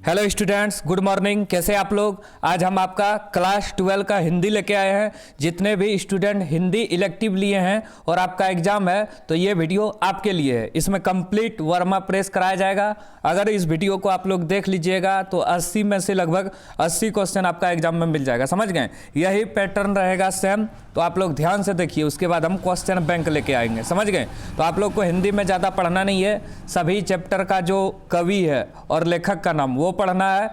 Hello students, good morning. कैसे आप लोग? आज हम आपका क्लास 12 का हिंदी लेके आए हैं। जितने भी स्टूडेंट हिंदी इलेक्टिव लिए हैं और आपका एग्जाम है तो ये वीडियो आपके लिए है। इसमें कंप्लीट वार्म अप प्रेस कराया जाएगा। अगर इस वीडियो को आप लोग देख लीजिएगा तो 80 में से लगभग 80 क्वेश्चन आपका एग्जाम में मिल जाएगा। समझ गए? यही पैटर्न रहेगा सेम, तो आप लोग ध्यान से देखिए। उसके बाद हम क्वेश्चन बैंक लेके आएंगे। समझ गए? तो आप लोग को हिंदी में ज़्यादा पढ़ना नहीं है। सभी चैप्टर का जो कवि है और लेखक का नाम वो पढ़ना है।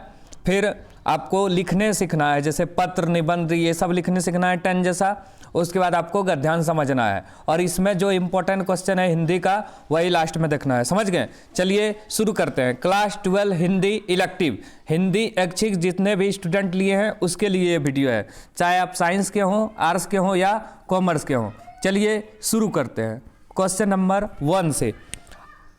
फिर आपको लिखने सीखना है, जैसे पत्र, निबंध, ये सब लिखने सीखना है 10 जैसा। उसके बाद आपको गद्यांश समझना है और इसमें जो इंपॉर्टेंट क्वेश्चन है हिंदी का वही लास्ट में देखना है। समझ गए? चलिए शुरू करते हैं। क्लास 12 हिंदी इलेक्टिव, हिंदी ऐच्छिक जितने भी स्टूडेंट लिए हैं उसके लिए ये वीडियो है, चाहे आप साइंस के हों, आर्ट्स के हों या कॉमर्स के हों। चलिए शुरू करते हैं क्वेश्चन नंबर 1 से।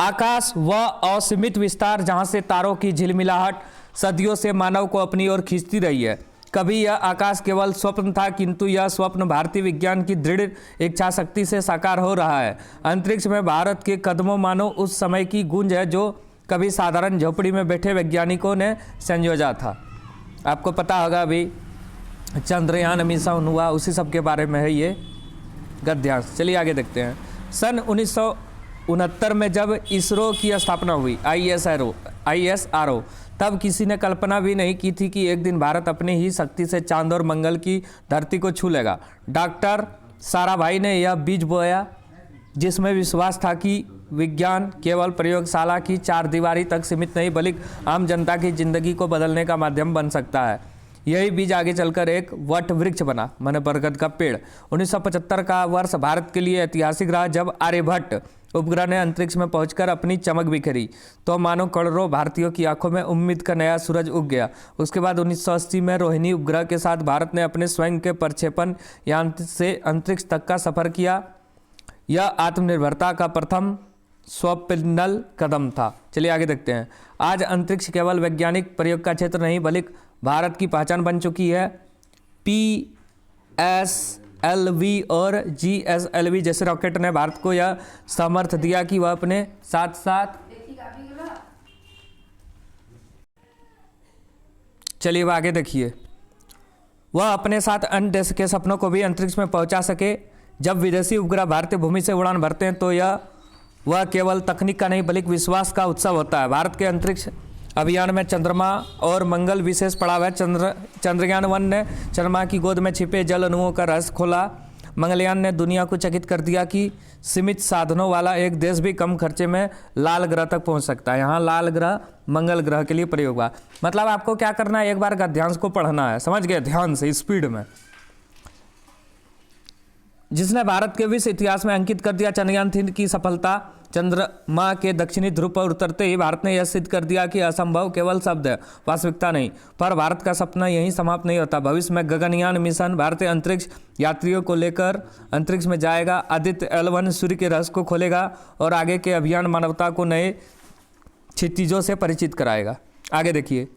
आकाश वह असीमित विस्तार जहां से तारों की झिलमिलाहट सदियों से मानव को अपनी ओर खींचती रही है। कभी यह आकाश केवल स्वप्न था, किंतु यह स्वप्न भारतीय विज्ञान की दृढ़ इच्छा शक्ति से साकार हो रहा है। अंतरिक्ष में भारत के कदमों मानो उस समय की गूंज है जो कभी साधारण झोपड़ी में बैठे वैज्ञानिकों ने संयोजा था। आपको पता होगा अभी चंद्रयान मिशन हुआ, उसी सब के बारे में है ये गद्यांश। चलिए आगे देखते हैं। सन 1969 में जब इसरो की स्थापना हुई, ISRO, तब किसी ने कल्पना भी नहीं की थी कि एक दिन भारत अपनी ही शक्ति से चांद और मंगल की धरती को छू लेगा। डॉक्टर साराभाई ने यह बीज बोया जिसमें विश्वास था कि विज्ञान केवल प्रयोगशाला की चारदीवारी तक सीमित नहीं बल्कि आम जनता की जिंदगी को बदलने का माध्यम बन सकता है। यही बीज आगे चलकर एक वट वृक्ष बना, माने बरगद का पेड़। 1975 का वर्ष भारत के लिए ऐतिहासिक रहा जब आर्यभट्ट उपग्रह ने अंतरिक्ष में पहुंचकर अपनी चमक बिखेरी, तो मानो करोड़ों भारतीयों की आंखों में उम्मीद का नया सूरज उग गया। उसके बाद 1980 में रोहिणी उपग्रह के साथ भारत ने अपने स्वयं के प्रक्षेपण यान से अंतरिक्ष तक का सफर किया। यह आत्मनिर्भरता का प्रथम स्वप्निल कदम था। चलिए आगे देखते हैं। आज अंतरिक्ष केवल वैज्ञानिक प्रयोग का क्षेत्र नहीं बल्कि भारत की पहचान बन चुकी है। PSLV और GSLV जैसे रॉकेट ने भारत को यह सामर्थ्य दिया कि वह अपने साथ साथ, चलिए वह आगे देखिए, वह अपने साथ अन्य देश के सपनों को भी अंतरिक्ष में पहुंचा सके। जब विदेशी उपग्रह भारतीय भूमि से उड़ान भरते हैं तो वह केवल तकनीक का नहीं बल्कि विश्वास का उत्सव होता है। भारत के अंतरिक्ष अभियान में चंद्रमा और मंगल विशेष पड़ाव है। चंद्रयान 1 ने चंद्रमा की गोद में छिपे जल अणुओं का रहस्य खोला। मंगलयान ने दुनिया को चकित कर दिया कि सीमित साधनों वाला एक देश भी कम खर्चे में लाल ग्रह तक पहुंच सकता है। यहाँ लाल ग्रह मंगल ग्रह के लिए प्रयोग हुआ। मतलब आपको क्या करना है, एक बार गद्यांश को पढ़ना है। समझ गए? ध्यान से, स्पीड में। जिसने भारत के विश्व इतिहास में अंकित कर दिया। चंद्रयान 3 की सफलता। चंद्रमा के दक्षिणी ध्रुव पर उतरते ही भारत ने यह सिद्ध कर दिया कि असंभव केवल शब्द है, वास्तविकता नहीं। पर भारत का सपना यहीं समाप्त नहीं होता। भविष्य में गगनयान मिशन भारतीय अंतरिक्ष यात्रियों को लेकर अंतरिक्ष में जाएगा। आदित्य L1 सूर्य के रहस्य को खोलेगा और आगे के अभियान मानवता को नए क्षितिजों से परिचित कराएगा। आगे देखिए।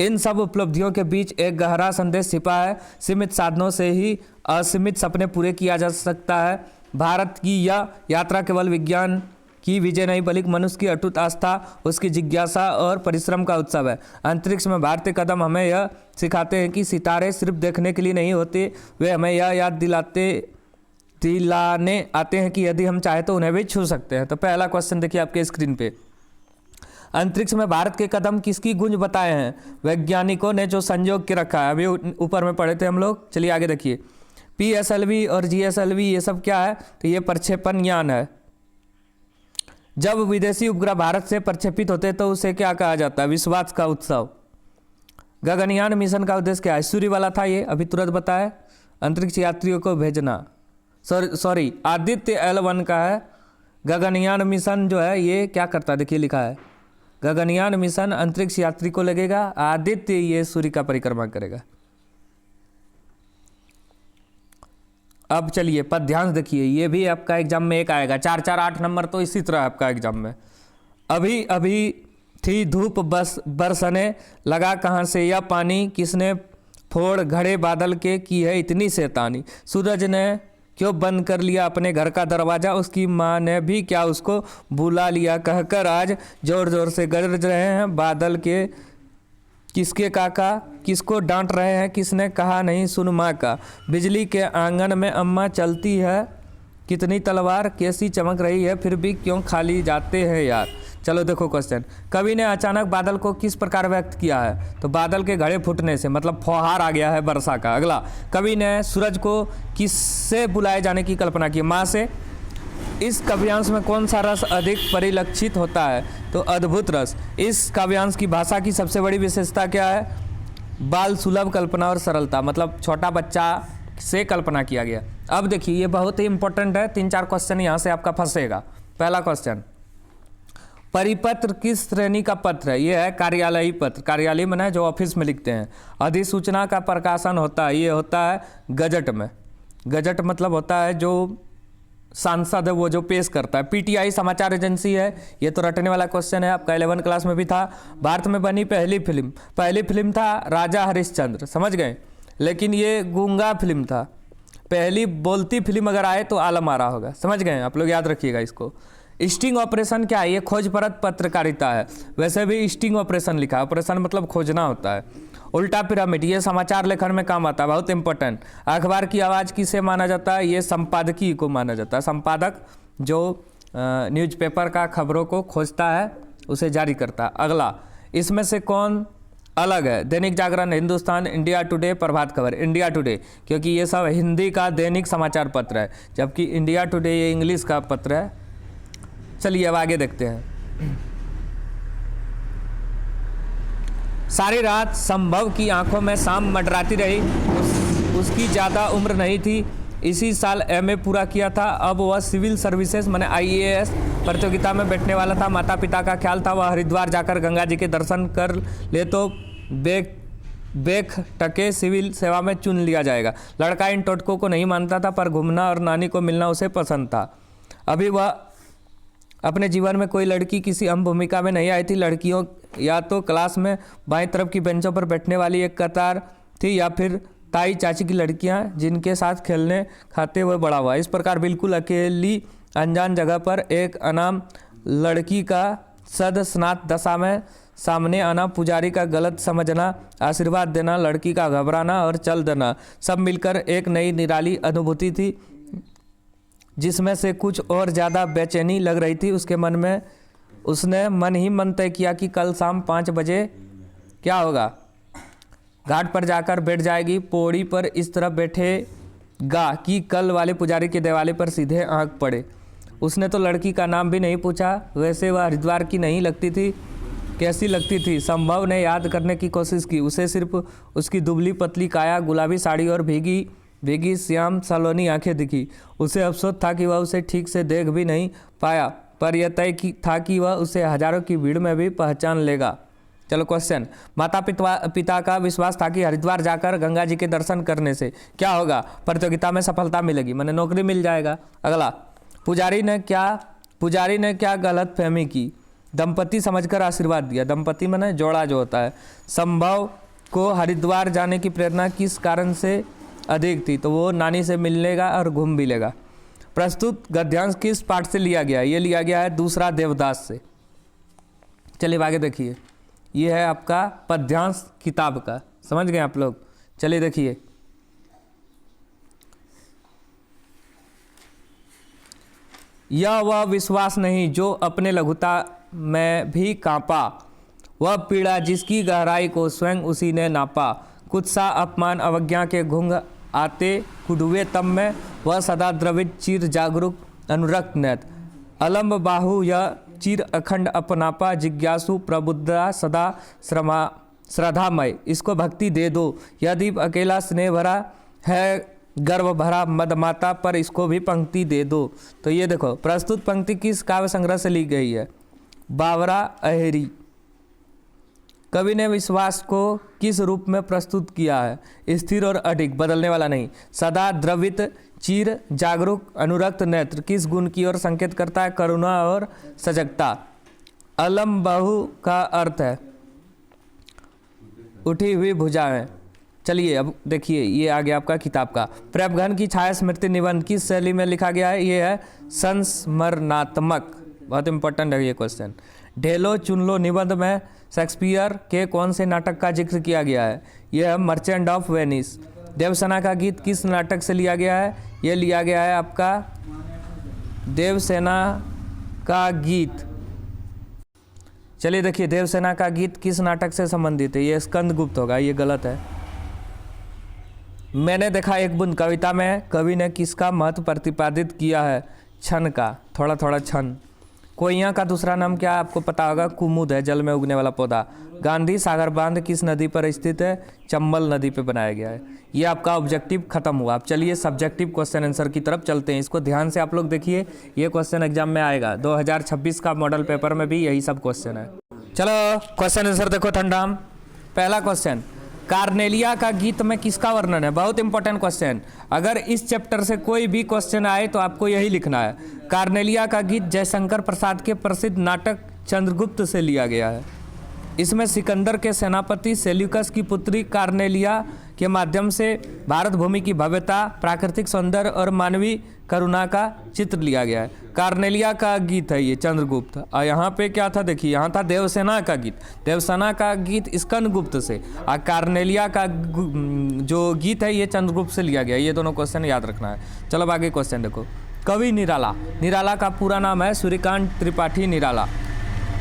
इन सब उपलब्धियों के बीच एक गहरा संदेश छिपा है। सीमित साधनों से ही असीमित सपने पूरे किया जा सकता है। भारत की यह यात्रा केवल विज्ञान की विजय नहीं बल्कि मनुष्य की अटूट आस्था, उसकी जिज्ञासा और परिश्रम का उत्सव है। अंतरिक्ष में भारतीय कदम हमें यह सिखाते हैं कि सितारे सिर्फ देखने के लिए नहीं होते, वे हमें यह याद दिलाने आते हैं कि यदि हम चाहें तो उन्हें भी छू सकते हैं। तो पहला क्वेश्चन देखिए आपके स्क्रीन पे। अंतरिक्ष में भारत के कदम किसकी गूंज बताए हैं? वैज्ञानिकों ने जो संजोग के रखा है। अभी ऊपर में पढ़े थे हम लोग। चलिए आगे देखिए। PSLV और GSLV ये सब क्या है? तो ये प्रक्षेपण यान है। जब विदेशी उपग्रह भारत से प्रक्षेपित होते तो उसे क्या कहा जाता है? विश्वास का उत्सव। गगनयान मिशन का उद्देश्य क्या है? सूर्य वाला था ये, अभी तुरंत बताया, अंतरिक्ष यात्रियों को भेजना। सॉरी आदित्य L1 का है। गगनयान मिशन जो है ये क्या करता है? देखिए लिखा है गगनयान मिशन अंतरिक्ष यात्री को लगेगा। आदित्य ये सूर्य का परिक्रमा करेगा। अब चलिए पर ध्यान देखिए, ये भी आपका एग्जाम में एक आएगा। 4 4 8 नंबर तो इसी तरह आपका एग्जाम में। अभी अभी थी धूप बरसने लगा कहाँ से यह पानी, किसने फोड़ घड़े बादल के की है इतनी शैतानी। सूरज ने क्यों बंद कर लिया अपने घर का दरवाज़ा, उसकी माँ ने भी क्या उसको बुला लिया, कहकर आज जोर जोर से गरज रहे हैं बादल के किसके काका किसको डांट रहे हैं, किसने कहा नहीं सुन माँ का, बिजली के आंगन में अम्मा चलती है कितनी तलवार, कैसी चमक रही है फिर भी क्यों खाली जाते हैं यार। चलो देखो क्वेश्चन, कवि ने अचानक बादल को किस प्रकार व्यक्त किया है, तो बादल के घड़े फूटने से, मतलब फौहार आ गया है वर्षा का। अगला, कवि ने सूरज को किससे बुलाए जाने की कल्पना की, माँ से। इस काव्यांश में कौन सा रस अधिक परिलक्षित होता है, तो अद्भुत रस। इस काव्यांश की भाषा की सबसे बड़ी विशेषता क्या है, बाल सुलभ कल्पना और सरलता, मतलब छोटा बच्चा से कल्पना किया गया। अब देखिए ये बहुत ही इंपॉर्टेंट है, 3-4 क्वेश्चन यहाँ से आपका फंसेगा। पहला क्वेश्चन, परिपत्र किस श्रेणी का पत्र है, ये है कार्यालयी पत्र। कार्यालय में जो ऑफिस में लिखते हैं। अधिसूचना का प्रकाशन होता है, ये होता है गजट में। गजट मतलब होता है जो सांसद है वो जो पेश करता है। पीटीआई समाचार एजेंसी है, ये तो रटने वाला क्वेश्चन है, आपका 11 क्लास में भी था। भारत में बनी पहली फिल्म था राजा हरिश्चंद्र, समझ गए, लेकिन ये गूंगा फिल्म था। पहली बोलती फिल्म अगर आए तो आलम आरा होगा, समझ गए आप लोग, याद रखिएगा इसको। स्टिंग ऑपरेशन क्या है, ये खोजपरत पत्रकारिता है। वैसे भी स्टिंग ऑपरेशन लिखा है, ऑपरेशन मतलब खोजना होता है। उल्टा पिरामिड, ये समाचार लेखन में काम आता है, बहुत इंपॉर्टेंट। अखबार की आवाज़ किसे माना जाता है, ये संपादकीय को माना जाता है। संपादक जो न्यूज़पेपर का खबरों को खोजता है उसे जारी करता है। अगला, इसमें से कौन अलग है, Dainik Jagran, Hindustan, India today, Prabhat Khabar. India today क्योंकि ये सब हिंदी का दैनिक समाचार पत्र है, जबकि इंडिया टुडे ये इंग्लिश का पत्र है। चलिए अब आगे देखते हैं। सारी रात संभव की आंखों में शाम मंडराती रही, उसकी ज़्यादा उम्र नहीं थी, इसी साल एमए पूरा किया था। अब वह सिविल सर्विसेज माने आईएएस प्रतियोगिता में बैठने वाला था। माता पिता का ख्याल था वह हरिद्वार जाकर गंगा जी के दर्शन कर ले तो बेख टके सिविल सेवा में चुन लिया जाएगा। लड़का इन टोटकों को नहीं मानता था, पर घूमना और नानी को मिलना उसे पसंद था। अभी वह अपने जीवन में कोई लड़की किसी अहम भूमिका में नहीं आई थी। लड़कियों या तो क्लास में बाईं तरफ की बेंचों पर बैठने वाली एक कतार थी, या फिर ताई चाची की लड़कियां जिनके साथ खेलने खाते हुए बड़ा हुआ। इस प्रकार बिल्कुल अकेली अनजान जगह पर एक अनाम लड़की का सद स्नात दशा में सामने आना, पुजारी का गलत समझना, आशीर्वाद देना, लड़की का घबराना और चल देना, सब मिलकर एक नई निराली अनुभूति थी, जिसमें से कुछ और ज़्यादा बेचैनी लग रही थी उसके मन में। उसने मन ही मन तय किया कि कल शाम 5 बजे क्या होगा, घाट पर जाकर बैठ जाएगी, पौड़ी पर इस तरह बैठेगा कि कल वाले पुजारी के देवाले पर सीधे आंख पड़े। उसने तो लड़की का नाम भी नहीं पूछा, वैसे वह हरिद्वार की नहीं लगती थी, कैसी लगती थी संभव ने याद करने की कोशिश की। उसे सिर्फ उसकी दुबली पतली काया, गुलाबी साड़ी और भीगी श्याम सलोनी आंखें दिखी। उसे अफसोस था कि वह उसे ठीक से देख भी नहीं पाया, पर यह तय था कि वह उसे हजारों की भीड़ में भी पहचान लेगा। चलो क्वेश्चन, माता पिता का विश्वास था कि हरिद्वार जाकर गंगा जी के दर्शन करने से क्या होगा, प्रतियोगिता में सफलता मिलेगी, मैंने नौकरी मिल जाएगा। अगला, पुजारी ने क्या गलत फहमी की, दंपति समझकर आशीर्वाद दिया। दंपति माने जोड़ा जो होता है। संभव को हरिद्वार जाने की प्रेरणा किस कारण से अधिक थी, तो वो नानी से मिलेगा और घूम भी लेगा। प्रस्तुत गद्यांश किस पाठ से लिया गया है, ये लिया गया है दूसरा देवदास से। चलिए आगे देखिए, ये है आपका पद्यांश किताब का, समझ गए आप लोग। चलिए देखिए, यह वह विश्वास नहीं जो अपने लघुता में भी कांपा, वह पीड़ा जिसकी गहराई को स्वयं उसी ने नापा। कुछ सा अपमान अवज्ञा के घुंघ आते कुडुए तब में, वह सदा द्रवित चिर जागरूक अनुरक्त नेत। अलम्ब बाहु यह चिर अखंड अपनापा, जिज्ञासु प्रबुद्धा सदा श्रद्धामय। इसको भक्ति दे दो, यह दीप अकेला स्नेह भरा है, गर्व भरा मदमाता, पर इसको भी पंक्ति दे दो। तो ये देखो, प्रस्तुत पंक्ति किस काव्य संग्रह से ली गई है, बावरा अहेरी। कवि ने विश्वास को किस रूप में प्रस्तुत किया है, स्थिर और अडिग, बदलने वाला नहीं। सदा द्रवित चिर जागरूक अनुरक्त नेत्र, किस गुण की ओर संकेत करता है, करुणा और सजगता। अलम बहु का अर्थ है उठी हुई भुजाएं। चलिए अब देखिए, ये आ गया आपका किताब का। प्रेमघन की छाया स्मृति निबंध किस शैली में लिखा गया है, ये है संस्मरणात्मक, बहुत इंपॉर्टेंट है ये क्वेश्चन। ढेलो चुन लो निबंध में शेक्सपियर के कौन से नाटक का जिक्र किया गया है? यह है मर्चेंट ऑफ वेनिस। देवसेना का गीत किस नाटक से लिया गया है? यह लिया गया है आपका देवसेना का गीत। चलिए देखिए, देवसेना का गीत किस नाटक से संबंधित है? ये स्कंदगुप्त होगा, ये गलत है। मैंने देखा एक बूंद कविता में कवि ने किसका महत्व प्रतिपादित किया है? छन का, थोड़ा थोड़ा छन। कोइया का दूसरा नाम क्या आपको पता होगा? कुमुद है, जल में उगने वाला पौधा। गांधी सागर बांध किस नदी पर स्थित है? चंबल नदी पे बनाया गया है। ये आपका ऑब्जेक्टिव खत्म हुआ। अब चलिए सब्जेक्टिव क्वेश्चन आंसर की तरफ चलते हैं। इसको ध्यान से आप लोग देखिए, ये क्वेश्चन एग्जाम में आएगा। 2026 का मॉडल पेपर में भी यही सब क्वेश्चन है। चलो क्वेश्चन आंसर देखो ठंडाम। पहला क्वेश्चन, कार्नेलिया का गीत में किसका वर्णन है? बहुत इंपॉर्टेंट क्वेश्चन। अगर इस चैप्टर से कोई भी क्वेश्चन आए तो आपको यही लिखना है। कार्नेलिया का गीत जयशंकर प्रसाद के प्रसिद्ध नाटक चंद्रगुप्त से लिया गया है। इसमें सिकंदर के सेनापति सेल्यूकस की पुत्री कार्नेलिया के माध्यम से भारत भूमि की भव्यता, प्राकृतिक सौंदर्य और मानवीय करुणा का चित्र लिया गया है। कार्नेलिया का गीत है ये चंद्रगुप्त। और यहाँ पे क्या था देखिए, यहाँ था देवसेना का गीत। देवसेना का गीत स्कंदगुप्त से, और कार्नेलिया का जो गीत है ये चंद्रगुप्त से लिया गया। ये दोनों क्वेश्चन याद रखना है। चलो अब आगे क्वेश्चन देखो। कवि निराला, निराला का पूरा नाम है सूर्यकांत त्रिपाठी निराला।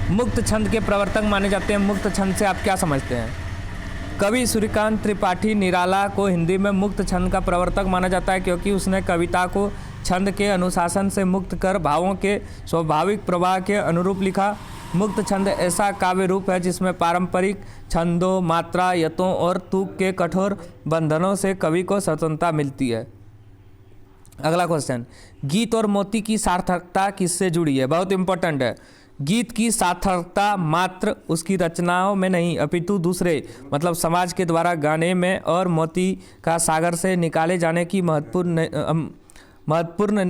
मुक्त छंद के प्रवर्तक माने जाते हैं। मुक्त छंद से आप क्या समझते हैं? कवि सूर्यकांत त्रिपाठी निराला को हिंदी में मुक्त छंद का प्रवर्तक माना जाता है, क्योंकि उसने कविता को छंद के अनुशासन से मुक्त कर भावों के स्वाभाविक प्रवाह के अनुरूप लिखा। मुक्त छंद ऐसा काव्य रूप है जिसमें पारंपरिक छंदों, मात्रा, यतों और तूक के कठोर बंधनों से कवि को स्वतंत्रता मिलती है। अगला क्वेश्चन, गीत और मोती की सार्थकता किससे जुड़ी है? बहुत इंपॉर्टेंट है। गीत की सार्थकता मात्र उसकी रचनाओं में नहीं, अपितु दूसरे मतलब समाज के द्वारा गाने में और मोती का सागर से निकाले जाने की महत्वपूर्ण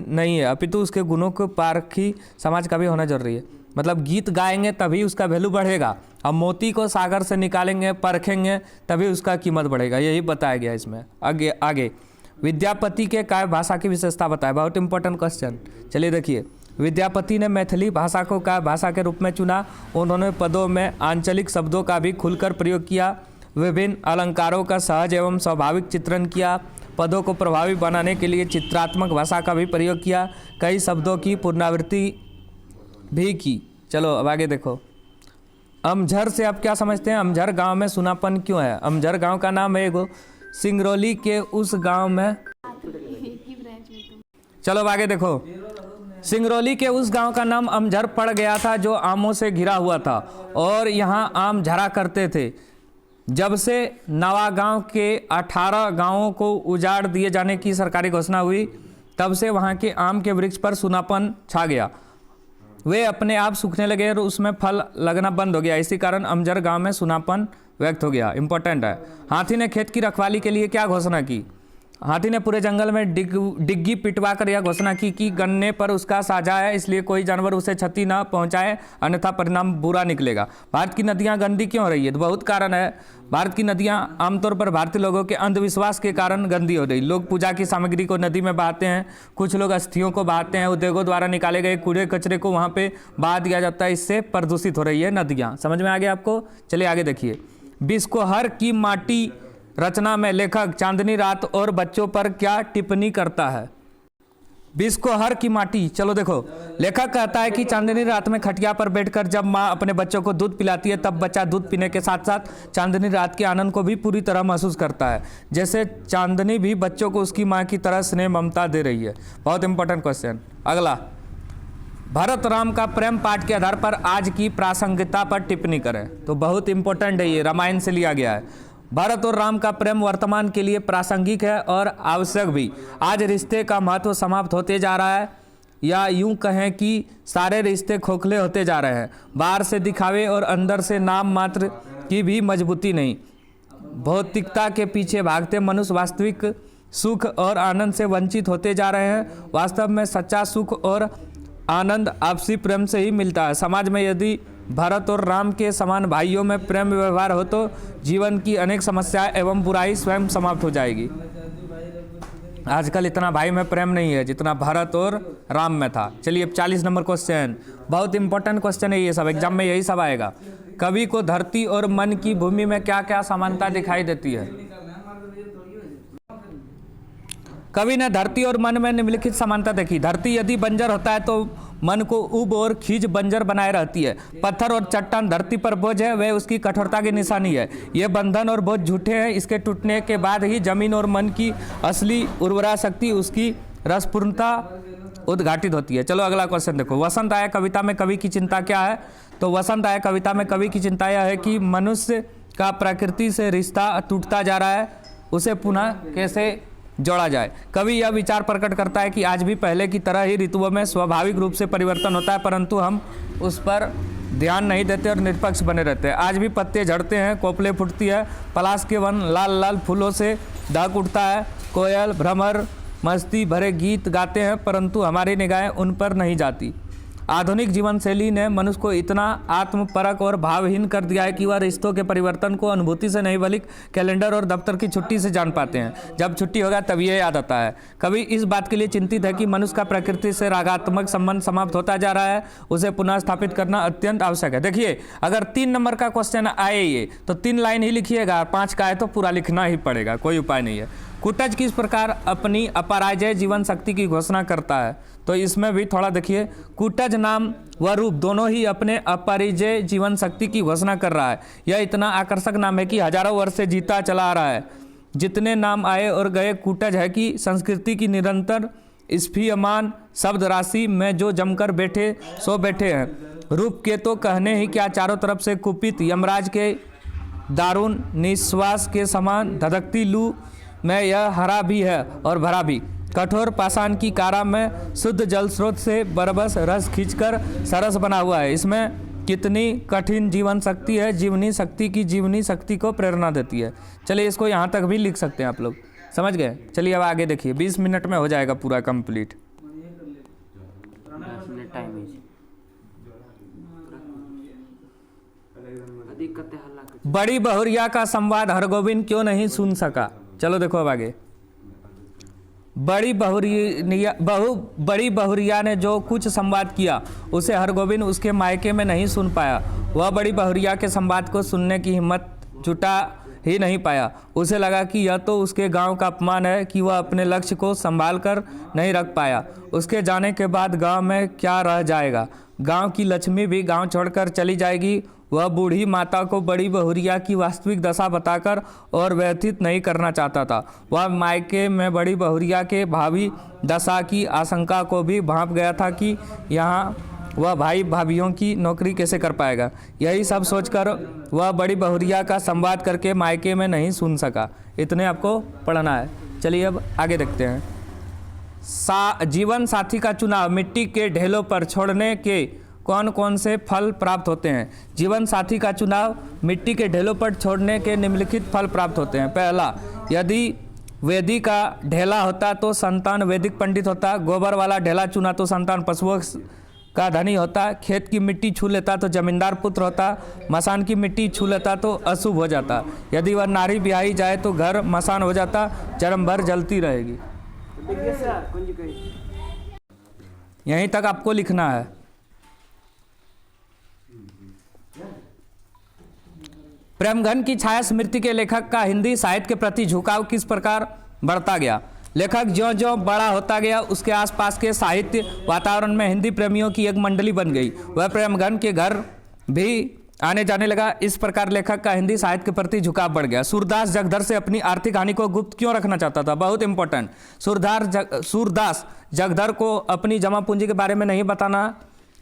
नहीं है, अपितु उसके गुणों को पारखी समाज का भी होना जरूरी है। मतलब गीत गाएंगे तभी उसका वैल्यू बढ़ेगा, अब मोती को सागर से निकालेंगे, परखेंगे, तभी उसका कीमत बढ़ेगा। यही बताया गया इसमें। आगे विद्यापति के काव्य भाषा की विशेषता बताए। बहुत इंपॉर्टेंट क्वेश्चन। चलिए देखिए, विद्यापति ने मैथिली भाषा को काव्य भाषा के रूप में चुना। उन्होंने पदों में आंचलिक शब्दों का भी खुलकर प्रयोग किया। विभिन्न अलंकारों का सहज एवं स्वाभाविक चित्रण किया। पदों को प्रभावी बनाने के लिए चित्रात्मक भाषा का भी प्रयोग किया। कई शब्दों की पुनरावृत्ति भी की। चलो अब आगे देखो। अमझर से आप क्या समझते हैं? अमझर गांव में सुनापन क्यों है? अमझर गांव का नाम है एगो सिंगरौली के उस गांव में। चलो अब आगे देखो। सिंगरौली के उस गांव का नाम अमझर पड़ गया था जो आमों से घिरा हुआ था और यहाँ आम झरा करते थे। जब से नवागांव के 18 गांवों को उजाड़ दिए जाने की सरकारी घोषणा हुई, तब से वहाँ के आम के वृक्ष पर सूनापन छा गया। वे अपने आप सूखने लगे और उसमें फल लगना बंद हो गया। इसी कारण अमझर गांव में सूनापन व्यक्त हो गया। इंपॉर्टेंट है। हाथी ने खेत की रखवाली के लिए क्या घोषणा की? हाथी ने पूरे जंगल में डिग्गी पिटवा कर यह घोषणा की कि गन्ने पर उसका साझा है, इसलिए कोई जानवर उसे क्षति न पहुंचाए, अन्यथा परिणाम बुरा निकलेगा। भारत की नदियां गंदी क्यों हो रही है? तो बहुत कारण है। भारत की नदियां आमतौर पर भारतीय लोगों के अंधविश्वास के कारण गंदी हो रही। लोग पूजा की सामग्री को नदी में बहाते हैं, कुछ लोग अस्थियों को बहाते हैं, उद्योगों द्वारा निकाले गए कूड़े कचरे को वहाँ पे बहा दिया जाता है। इससे प्रदूषित हो रही है नदियाँ। समझ में आ गया आपको? चलिए आगे देखिए। बिस्कोहर की माटी रचना में लेखक चांदनी रात और बच्चों पर क्या टिप्पणी करता है? बिस्कोहर की माटी। चलो देखो, लेखक कहता है कि चांदनी रात में खटिया पर बैठकर जब माँ अपने बच्चों को दूध पिलाती है, तब बच्चा दूध पीने के साथ साथ चांदनी रात के आनंद को भी पूरी तरह महसूस करता है, जैसे चांदनी भी बच्चों को उसकी माँ की तरह स्नेह ममता दे रही है। बहुत इंपॉर्टेंट क्वेश्चन। अगला, भरत राम का प्रेम पाठ के आधार पर आज की प्रासंगिकता पर टिप्पणी करें। तो बहुत इंपॉर्टेंट है, ये रामायण से लिया गया है। भरत और राम का प्रेम वर्तमान के लिए प्रासंगिक है और आवश्यक भी। आज रिश्ते का महत्व समाप्त होते जा रहा है, या यूं कहें कि सारे रिश्ते खोखले होते जा रहे हैं। बाहर से दिखावे और अंदर से नाम मात्र की भी मजबूती नहीं। भौतिकता के पीछे भागते मनुष्य वास्तविक सुख और आनंद से वंचित होते जा रहे हैं। वास्तव में सच्चा सुख और आनंद आपसी प्रेम से ही मिलता है। समाज में यदि भरत और राम के समान भाइयों में प्रेम व्यवहार हो तो जीवन की अनेक समस्याएं एवं बुराई स्वयं समाप्त हो जाएगी। आजकल इतना भाई में प्रेम नहीं है जितना भरत और राम में था। चलिए अब 40 नंबर क्वेश्चन, बहुत इंपॉर्टेंट क्वेश्चन है ये सब, एग्जाम में यही सब आएगा। कवि को धरती और मन की भूमि में क्या क्या समानता दिखाई देती है? कवि ने धरती और मन में निम्नलिखित समानता देखी। धरती यदि बंजर होता है तो मन को उब और खींच बंजर बनाए रहती है। पत्थर और चट्टान धरती पर बोझ है, वह उसकी कठोरता की निशानी है। ये बंधन और बोझ झूठे हैं, इसके टूटने के बाद ही जमीन और मन की असली उर्वरा शक्ति, उसकी रसपूर्णता उद्घाटित होती है। चलो अगला क्वेश्चन देखो। वसंत आया कविता में कवि की चिंता क्या है? तो वसंत आया कविता में कवि की चिंता यह है कि मनुष्य का प्रकृति से रिश्ता टूटता जा रहा है, उसे पुनः कैसे जोड़ा जाए। कवि यह विचार प्रकट करता है कि आज भी पहले की तरह ही ऋतुओं में स्वाभाविक रूप से परिवर्तन होता है, परंतु हम उस पर ध्यान नहीं देते और निष्पक्ष बने रहते हैं। आज भी पत्ते झड़ते हैं, कोपले फूटती है, पलाश के वन लाल लाल फूलों से ढक उठता है, कोयल भ्रमर मस्ती भरे गीत गाते हैं, परंतु हमारी निगाहें उन पर नहीं जाती। आधुनिक जीवन शैली ने मनुष्य को इतना आत्मपरक और भावहीन कर दिया है कि वह रिश्तों के परिवर्तन को अनुभूति से नहीं बल्कि कैलेंडर और दफ्तर की छुट्टी से जान पाते हैं। जब छुट्टी होगा तब ये याद आता है। कवि इस बात के लिए चिंतित है कि मनुष्य का प्रकृति से रागात्मक संबंध समाप्त होता जा रहा है, उसे पुनः स्थापित करना अत्यंत आवश्यक है। देखिए अगर 3 नंबर का क्वेश्चन आए ये तो 3 लाइन ही लिखिएगा, 5 का है तो पूरा लिखना ही पड़ेगा, कोई उपाय नहीं है। कुटज किस प्रकार अपनी अपराजय जीवन शक्ति की घोषणा करता है? तो इसमें भी थोड़ा देखिए, कुटज नाम व रूप दोनों ही अपने अपरिजय जीवन शक्ति की घोषणा कर रहा है। यह इतना आकर्षक नाम है कि हजारों वर्ष से जीता चला आ रहा है। जितने नाम आए और गए, कुटज है कि संस्कृति की निरंतर स्फीयमान शब्द राशि में जो जमकर बैठे सो बैठे हैं। रूप के तो कहने ही क्या, चारों तरफ से कुपित यमराज के दारुण निश्वास के समान धधकती लू में यह हरा भी है और भरा भी। कठोर पाषाण की कारा में शुद्ध जल स्रोत से बरबस रस खींचकर सरस बना हुआ है। इसमें कितनी कठिन जीवन शक्ति है, जीवनी शक्ति की जीवनी शक्ति को प्रेरणा देती है। चलिए इसको यहाँ तक भी लिख सकते हैं आप लोग, समझ गए। चलिए अब आगे देखिए, 20 मिनट में हो जाएगा पूरा कंप्लीट। बड़ी बहुरिया का संवाद हरगोविंद क्यों नहीं सुन सका? चलो देखो अब आगे। बड़ी बहुरिया ने जो कुछ संवाद किया उसे हरगोविंद उसके मायके में नहीं सुन पाया। वह बड़ी बहुरिया के संवाद को सुनने की हिम्मत जुटा ही नहीं पाया। उसे लगा कि यह तो उसके गांव का अपमान है कि वह अपने लक्ष्य को संभाल कर नहीं रख पाया। उसके जाने के बाद गांव में क्या रह जाएगा? गांव की लक्ष्मी भी गांव छोड़कर चली जाएगी। वह बूढ़ी माता को बड़ी बहुरिया की वास्तविक दशा बताकर और व्यथित नहीं करना चाहता था। वह मायके में बड़ी बहुरिया के भावी दशा की आशंका को भी भांप गया था कि यहाँ वह भाई भाभीियों की नौकरी कैसे कर पाएगा। यही सब सोचकर वह बड़ी बहुरिया का संवाद करके मायके में नहीं सुन सका। इतने आपको पढ़ना है। चलिए अब आगे देखते हैं। जीवन साथी का चुनाव मिट्टी के ढेलों पर छोड़ने के कौन कौन से फल प्राप्त होते हैं? जीवन साथी का चुनाव मिट्टी के ढेलों पर छोड़ने के निम्नलिखित फल प्राप्त होते हैं। पहला, यदि वेदी का ढेला होता तो संतान वैदिक पंडित होता। गोबर वाला ढेला चुना तो संतान पशुओं का धनी होता। खेत की मिट्टी छू लेता तो जमींदार पुत्र होता। मसान की मिट्टी छू लेता तो अशुभ हो जाता। यदि वह नारी ब्याही जाए तो घर मसान हो जाता, जन्म भर जलती रहेगी। यहीं तक आपको लिखना है। प्रेमघन की छाया स्मृति के लेखक का हिंदी साहित्य के प्रति झुकाव किस प्रकार बढ़ता गया? लेखक ज्यों-ज्यों बड़ा होता गया उसके आसपास के साहित्य वातावरण में हिंदी प्रेमियों की एक मंडली बन गई। वह प्रेमघन के घर भी आने जाने लगा। इस प्रकार लेखक का हिंदी साहित्य के प्रति झुकाव बढ़ गया। सूरदास जगधर से अपनी आर्थिक हानि को गुप्त क्यों रखना चाहता था? बहुत इंपॉर्टेंट। सूरदास जगधर को अपनी जमा पूंजी के बारे में नहीं बताना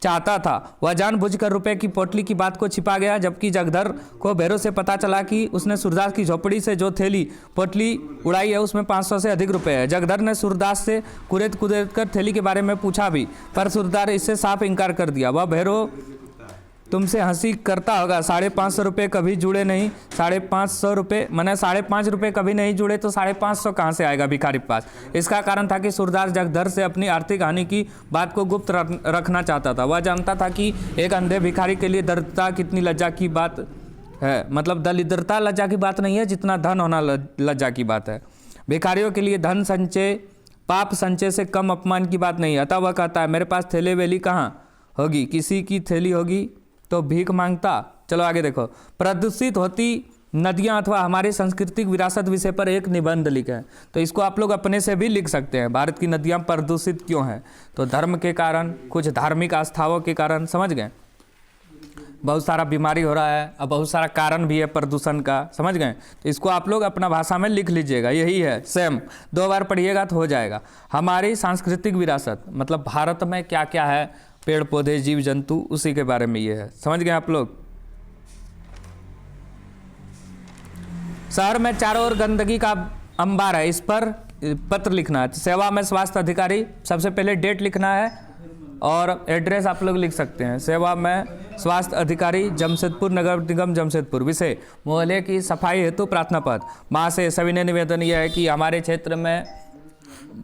चाहता था। वह जानबूझकर रुपए की पोटली की बात को छिपा गया। जबकि जगधर को भैरों से पता चला कि उसने सूरदास की झोपड़ी से जो थैली पोटली उड़ाई है उसमें 500 से अधिक रुपए है। जगधर ने सूरदास से कुरेद कर थैली के बारे में पूछा भी, पर सूरदास इससे साफ इनकार कर दिया। वह भैरों तुमसे हंसी करता होगा, 550 रुपये कभी जुड़े नहीं। 550 रुपये मैंने 5.5 रुपये कभी नहीं जुड़े तो 550 कहाँ से आएगा भिखारी के पास? इसका कारण था कि सूरदास जगधर से अपनी आर्थिक हानि की बात को गुप्त रखना चाहता था। वह जानता था कि एक अंधे भिखारी के लिए दरिद्रता कितनी लज्जा की बात है। मतलब दरिद्रता लज्जा की बात नहीं है जितना धन होना लज्जा की बात है। भिखारियों के लिए धन संचय पाप संचय से कम अपमान की बात नहीं है। अतः वह कहता है मेरे पास थैली वेली कहाँ होगी, किसी की थैली होगी तो भीख मांगता। चलो आगे देखो, प्रदूषित होती नदियाँ अथवा हमारी सांस्कृतिक विरासत विषय पर एक निबंध लिखा है। तो इसको आप लोग अपने से भी लिख सकते हैं, भारत की नदियाँ प्रदूषित क्यों हैं। तो धर्म के कारण, कुछ धार्मिक आस्थाओं के कारण, समझ गए, बहुत सारा बीमारी हो रहा है, अब बहुत सारा कारण भी है प्रदूषण का, समझ गए। तो इसको आप लोग अपना भाषा में लिख लीजिएगा, यही है, सेम 2 बार पढ़िएगा तो हो जाएगा। हमारी सांस्कृतिक विरासत मतलब भारत में क्या क्या है, पेड़ पौधे जीव जंतु, उसी के बारे में ये है, समझ गए आप लोग। शहर में चारों ओर गंदगी का अंबार है, इस पर पत्र लिखना है। सेवा में स्वास्थ्य अधिकारी, सबसे पहले डेट लिखना है और एड्रेस आप लोग लिख सकते हैं। सेवा में स्वास्थ्य अधिकारी जमशेदपुर नगर निगम जमशेदपुर। विषय मोहल्ले की सफाई हेतु प्रार्थना पत्र। माँ से सविनय निवेदन यह है कि हमारे क्षेत्र में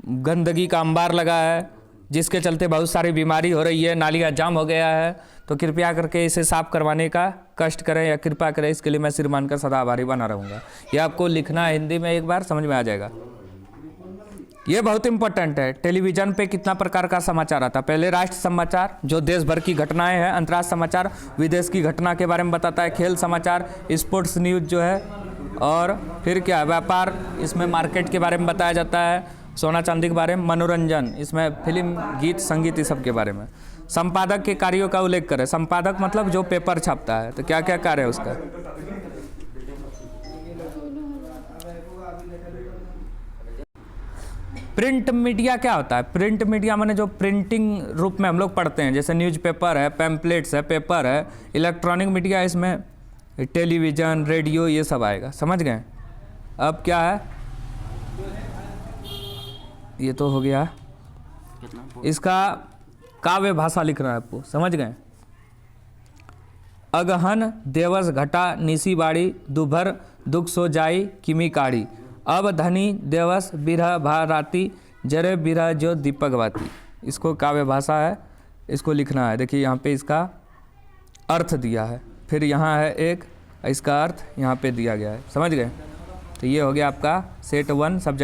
गंदगी का अंबार लगा है, जिसके चलते बहुत सारी बीमारी हो रही है, नालियाँ जाम हो गया है, तो कृपया करके इसे साफ करवाने का कष्ट करें या कृपा करें। इसके लिए मैं सिर मानकर सदा आभारी बना रहूँगा। ये आपको लिखना है हिंदी में, एक बार समझ में आ जाएगा। ये बहुत इंपॉर्टेंट है। टेलीविजन पे कितना प्रकार का समाचार आता है। पहले राष्ट्र समाचार जो देश भर की घटनाएं हैं, अंतर्राष्ट्रीय समाचार विदेश की घटना के बारे में बताता है, खेल समाचार स्पोर्ट्स न्यूज़ जो है, और फिर क्या व्यापार, इसमें मार्केट के बारे में बताया जाता है, सोना चांदी के बारे में, मनोरंजन इसमें फिल्म गीत संगीत इस सब के बारे में। संपादक के कार्यों का उल्लेख करें। संपादक मतलब जो पेपर छापता है, तो क्या क्या कार्य है उसका। प्रिंट मीडिया क्या होता है। प्रिंट मीडिया माने जो प्रिंटिंग रूप में हम लोग पढ़ते हैं, जैसे न्यूज़पेपर है, पैम्पलेट्स है, पेपर है। इलेक्ट्रॉनिक मीडिया इसमें टेलीविज़न, रेडियो, ये सब आएगा, समझ गए। अब क्या है, ये तो हो गया, इसका काव्य भाषा लिखना है आपको, समझ गए। अगहन देवस घटा निसी बाड़ी, दुभर दुख सो जाई किमी काड़ी। अब धनी देवस बिरह भाराती, जरे बिरह जो दीपक बाती। इसको काव्य भाषा है, इसको लिखना है। देखिए यहाँ पे इसका अर्थ दिया है, फिर यहाँ है एक, इसका अर्थ यहाँ पे दिया गया है, समझ गए। तो ये हो गया आपका सेट 1 सब्जेक्ट।